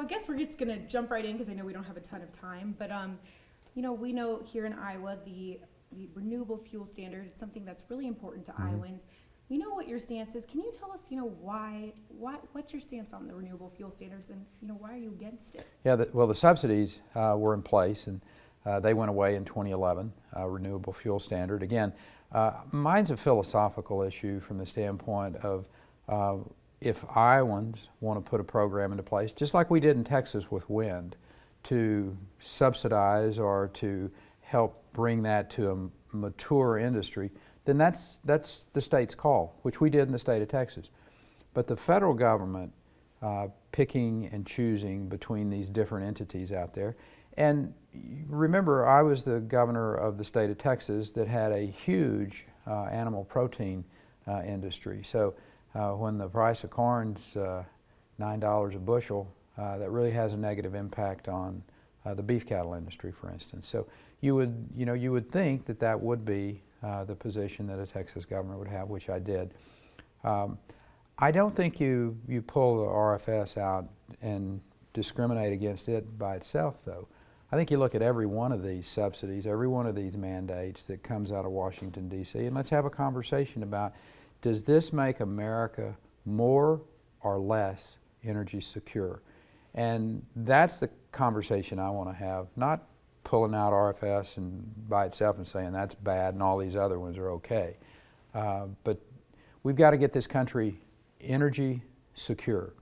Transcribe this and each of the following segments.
guess we're just going to jump right in because I know we don't have a ton of time. But, we know here in Iowa, the renewable fuel standard is something that's really important to Iowans. We know what your stance is. Can you tell us, what's your stance on the renewable fuel standards and, why are you against it? Yeah, the subsidies were in place and they went away in 2011, renewable fuel standard. Again, mine's a philosophical issue from the standpoint of if Iowans want to put a program into place, just like we did in Texas with wind, to subsidize or to help bring that to a mature industry, then that's the state's call, which we did in the state of Texas. But the federal government picking and choosing between these different entities out there, and remember, I was the governor of the state of Texas that had a huge animal protein industry. So when the price of corn's $9 a bushel, that really has a negative impact on the beef cattle industry, for instance. So you would think that that would be the position that a Texas governor would have, which I did. I don't think you pull the RFS out and discriminate against it by itself, though. I think you look at every one of these subsidies, every one of these mandates that comes out of Washington, D.C., and let's have a conversation about, does this make America more or less energy secure? And that's the conversation I want to have, not pulling out RFS and by itself and saying that's bad and all these other ones are okay. But we've got to get this country energy secure.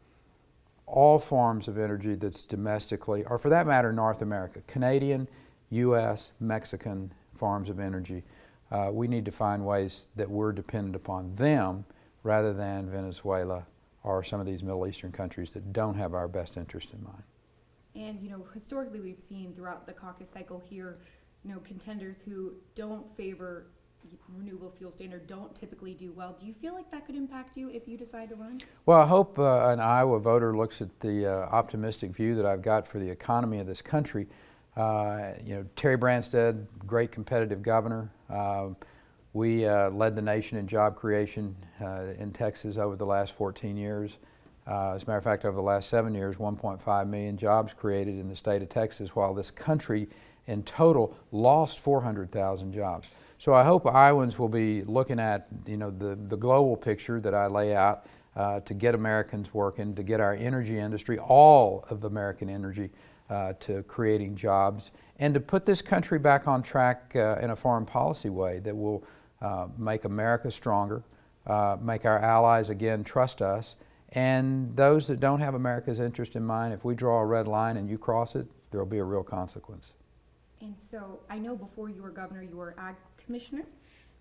All forms of energy that's domestically, or for that matter, North America, Canadian, U.S., Mexican forms of energy, we need to find ways that we're dependent upon them rather than Venezuela or some of these Middle Eastern countries that don't have our best interest in mind. And, historically we've seen throughout the caucus cycle here, contenders who don't favor renewable fuel standard don't typically do well. Do you feel like that could impact you if you decide to run? Well, I hope an Iowa voter looks at the optimistic view that I've got for the economy of this country. Terry Branstad, great competitive governor. We led the nation in job creation in Texas over the last 14 years. As a matter of fact, over the last 7 years, 1.5 million jobs created in the state of Texas, while this country in total lost 400,000 jobs. So I hope Iowans will be looking at the global picture that I lay out to get Americans working, to get our energy industry, all of the American energy, to creating jobs, and to put this country back on track in a foreign policy way that will make America stronger, make our allies again trust us, and those that don't have America's interest in mind, if we draw a red line and you cross it, there will be a real consequence. And so I know before you were governor, you were ag commissioner.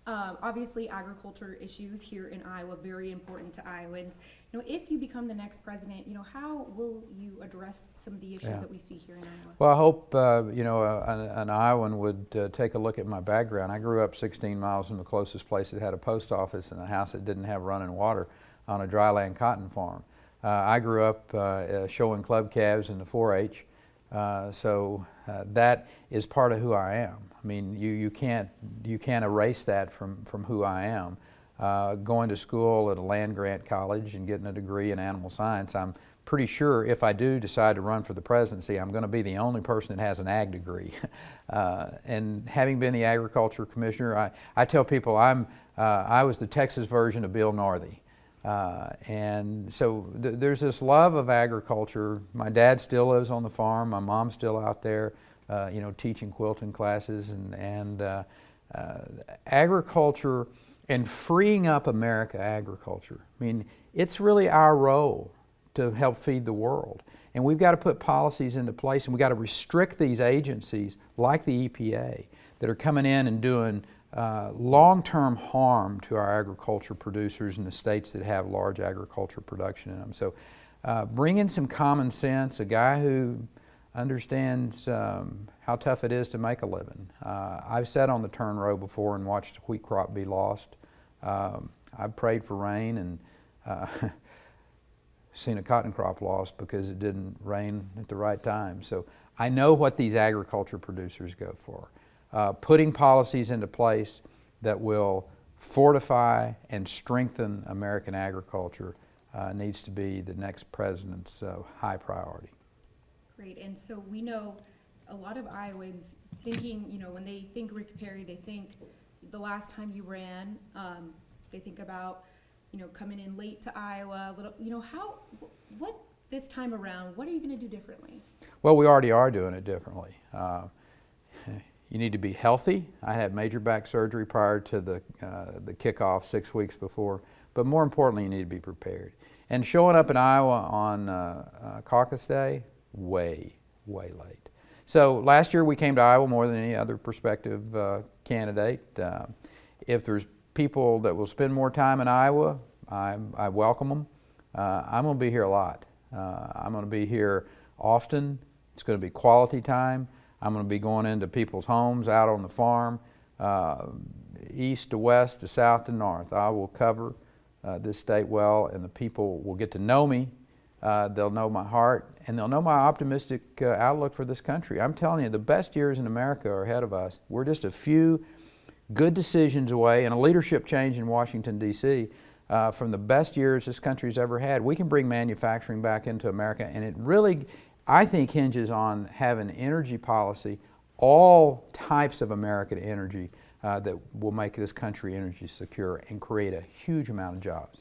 Obviously, agriculture issues here in Iowa, very important to Iowans. If you become the next president, how will you address some of the issues that we see here in Iowa? Well, I hope, an Iowan would take a look at my background. I grew up 16 miles from the closest place that had a post office and a house that didn't have running water on a dryland cotton farm. I grew up showing club calves in the 4-H. So that is part of who I am. I mean, you can't erase that from who I am. Going to school at a land-grant college and getting a degree in animal science, I'm pretty sure if I do decide to run for the presidency, I'm going to be the only person that has an ag degree. And having been the agriculture commissioner, I tell people I was the Texas version of Bill Northey. And so there's this love of agriculture. My dad still lives on the farm. My mom's still out there, teaching quilting classes, and agriculture and freeing up America agriculture. I mean, it's really our role to help feed the world. And we've got to put policies into place, and we've got to restrict these agencies like the EPA that are coming in and doing long-term harm to our agriculture producers in the states that have large agriculture production in them. So bring in some common sense, a guy who understands how tough it is to make a living. I've sat on the turn row before and watched a wheat crop be lost. I've prayed for rain and seen a cotton crop lost because it didn't rain at the right time. So I know what these agriculture producers go for. Putting policies into place that will fortify and strengthen American agriculture needs to be the next president's high priority. Great, and so we know a lot of Iowans thinking, when they think Rick Perry, they think the last time you ran, they think about, coming in late to Iowa, what this time around, what are you gonna do differently? Well, we already are doing it differently. You need to be healthy. I had major back surgery prior to the kickoff 6 weeks before, but more importantly, you need to be prepared. And showing up in Iowa on caucus day, way late. So last year we came to Iowa more than any other prospective candidate. If there's people that will spend more time in Iowa, I welcome them. I'm going to be here a lot. I'm going to be here often. It's going to be quality time. I'm going to be going into people's homes, out on the farm, east to west to south to north. I will cover this state well, and the people will get to know me. They'll know my heart, and they'll know my optimistic outlook for this country. I'm telling you, the best years in America are ahead of us. We're just a few good decisions away and a leadership change in Washington, D.C. From the best years this country's ever had. We can bring manufacturing back into America, and it really, I think, hinges on having energy policy, all types of American energy that will make this country energy secure and create a huge amount of jobs.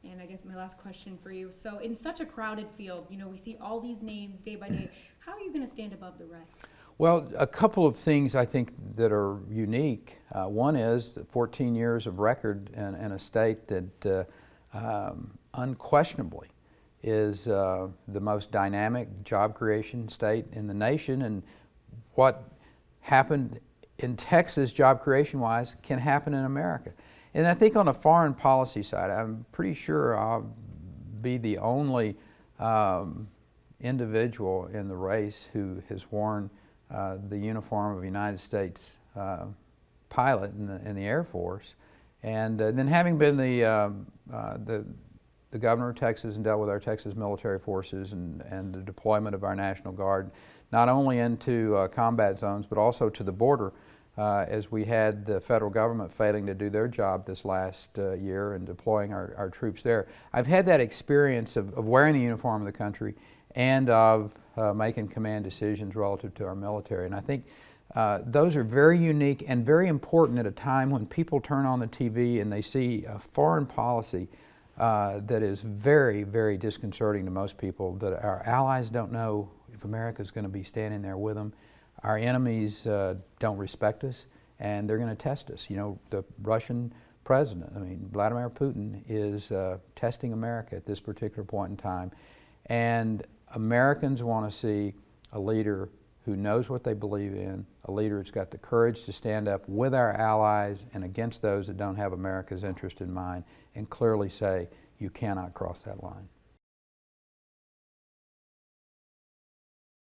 And I guess my last question for you, so in such a crowded field, we see all these names day by day, how are you going to stand above the rest? Well, a couple of things I think that are unique. One is that 14 years of record in a state that unquestionably is the most dynamic job creation state in the nation, and what happened in Texas job creation-wise can happen in America. And I think on a foreign policy side, I'm pretty sure I'll be the only individual in the race who has worn the uniform of a United States pilot in the Air Force. And then having been the governor of Texas and dealt with our Texas military forces and the deployment of our National Guard, not only into combat zones, but also to the border, as we had the federal government failing to do their job this last year and deploying our troops there. I've had that experience of wearing the uniform of the country and of making command decisions relative to our military. And I think those are very unique and very important at a time when people turn on the TV and they see a foreign policy that is very, very disconcerting to most people, that our allies don't know if America's going to be standing there with them. Our enemies don't respect us, and they're going to test us. The Russian president, Vladimir Putin, is testing America at this particular point in time. And Americans want to see a leader who knows what they believe in, a leader who's got the courage to stand up with our allies and against those that don't have America's interest in mind, and clearly say, you cannot cross that line.